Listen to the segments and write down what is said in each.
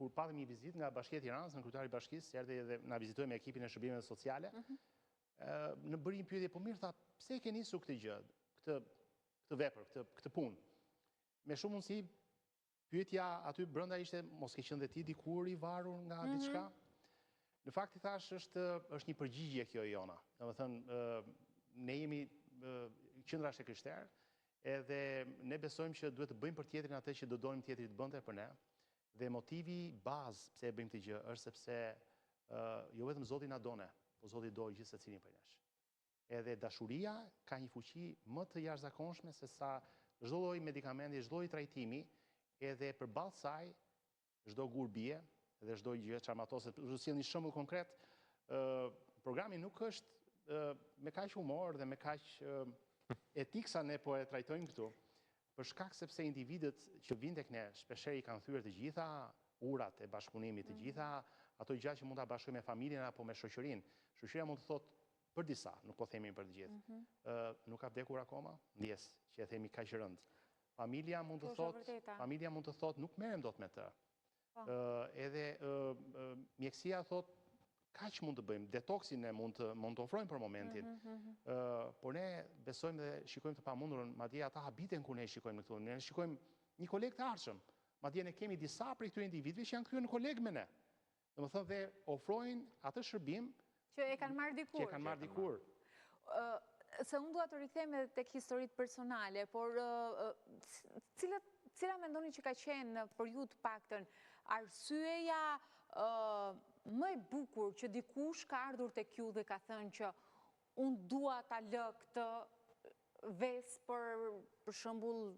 kur patëm një vizitë nga Bashkia e Tiranës, në kryetari i bashkisë, erdhi dhe na vizitoi me ekipin e shërbimeve sociale. Në bëri një pyetje, po mirë, tha, pse e ke nisur këtë gjë, këtë vepër, këtë punë? Me shumë mundësi, pyetja aty brenda ishte, mos ke qenë dhe ti dikur i varur nga diçka? Në fakt i thash, është një përgjigje kjo jona. Domethënë, ne jemi qendra e krishterë, edhe ne besojmë që duhet të bëjmë për tjetrin atë që do donim tjetri të bënte për ne. Dhe motivi bazë pse e bëjmë këtë gjë është sepse jo vetëm Zoti na done, po Zoti do gjithë secilin prej nesh. Edhe dashuria ka një fuqi më të jashtëzakonshme se sa çdo lloj medikamenti, çdo lloj trajtimi, edhe përballë saj çdo gur bie dhe çdo gjë çarmatose. Për sjell një shembull konkret, programi nuk është me kaq humor dhe me kaq etik sa ne po e trajtojmë këtu, për shkak sepse individët që vinë tek ne shpeshherë i kanë thyer të gjitha urat e bashkëpunimit, të gjitha ato gjëra që mund ta bashkojmë me familjen apo me shoqërinë. Shoqëria mund të thotë për disa, nuk po themi për të gjithë. Nuk ka vdekur akoma, ndjes që e themi kaq rënd. Familja mund të thotë nuk merrem dot me të. Edhe mjekësia thotë kaq mund të bëjmë, detoksin ne mund të ofrojmë për momentin. Por ne besojmë dhe shikojmë të pamundurën, madje ata habiten kur ne shikojmë këtu. Ne shikojmë një kolegë të ardhshëm. Madje ne kemi disa prej këtyre individëve që janë kthyer në kolegë me ne. Domethënë dhe ofrojnë atë shërbim që e kanë marrë dikur. Se unë dua të rikthehemi tek historitë personale, por cila mendoni që ka qenë për ju të paktën arsyeja më e bukur që dikush ka ardhur tek ju dhe ka thënë që unë dua ta lë këtë vesë për shembull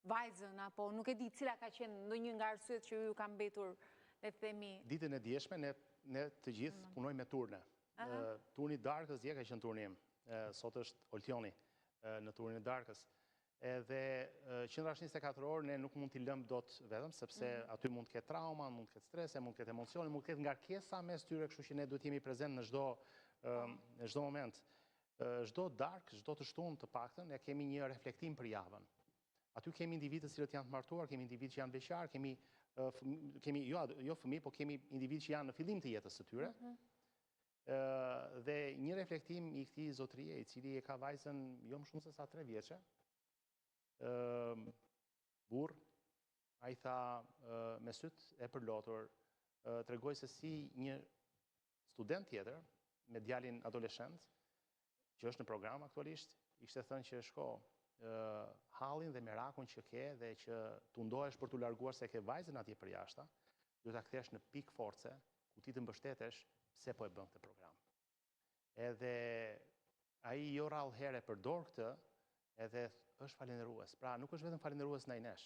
vajzën, apo nuk e di cila ka qenë ndonjë nga arsyet që ju ka mbetur, le të themi. Ditën e dieshme ne të gjithë punojmë me turne. Turni darkës dje ka qenë turni im. Sot është Oltioni në turnin e darkës. Edhe qendra është 24 orë, ne nuk mund t'i lëmë dot vetëm, sepse aty mund të ketë trauma, mund të ketë strese, mund të ketë emocione, mund të ketë ngarkesa mes tyre, kështu që ne duhet jemi prezent në çdo moment. Çdo darkë, çdo të shtunë të paktën, ne kemi një reflektim për javën. Aty kemi individë të cilët janë të martuar, kemi individë që janë beqar, kemi jo fëmijë, po kemi individë që janë në fillim të jetës së tyre. Dhe një reflektim i këtij zotërie, i cili e ka vajzën jo më shumë se sa 3 vjeçe, burr, ai tha me syt e përlotur, tregoi se si një student tjetër me djalin adoleshent, që është në program aktualisht, ishte thënë që shko, hallin dhe merakun që ke dhe që tundohesh për t'u larguar se ke vajzën atje për jashta, duhet ta kthesh në pikë force, ku ti të mbështetesh pse po e bën këtë program. Edhe ai jo rrallë herë përdor këtë, edhe është falendërues. Pra nuk është vetëm falendërues ndaj nesh,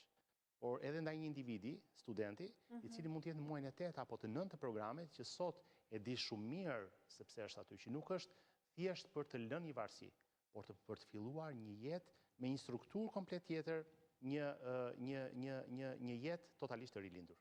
por edhe ndaj një individi, studenti, i cili mund të jetë në muajin e 8 apo të 9 të programit, që sot e di shumë mirë sepse është aty, që nuk është thjesht për të lënë një varësi, por për të filluar një jetë me një strukturë komplet tjetër, një jetë totalisht të rilindur.